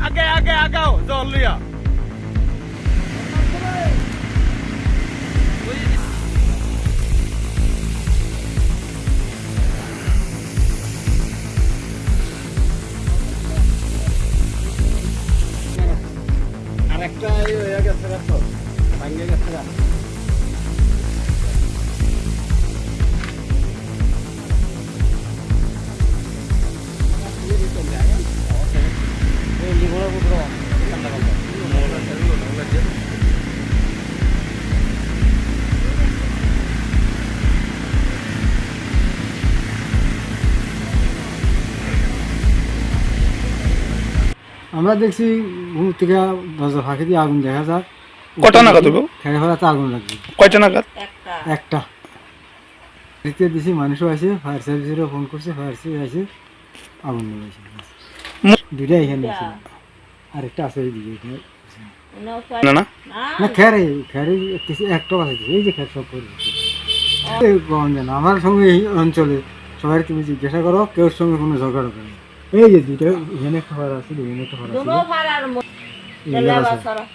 আগে আগে আগাও জল লিয়া আরেকটা হয়ে গেছে রাস্তা ভাঙে গেছে আমরা দেখছি ঘুম থেকে দরজা ফাঁকি দিয়ে আগুন দেখা যায়। কটা নাগাদ হলো? খেয়ে ফেলাতে আগুন লাগবে কয়টা নাগাদ? একটা দ্বিতীয় দিছি মানুষও আছে, ফায়ার সার্ভিসেরও ফোন করছে, ফায়ার সার্ভিস আছে, আগুন নেমেছে। দুইটা এখানে আছে, আরেকটা আছে এইদিকে এখানে। না না না খেয়ারে খেয়ারে একটা আছে, এই যে খেয়ার সব করে না আমার সঙ্গে এই অঞ্চলে সবাই তুমি জিজ্ঞাসা করো, কেউ সঙ্গে কোনো ঝগড়া করে। এই যে দুইটা এখানে একটা ফায়ার আছে, এখানে একটা ফায়ার আছে।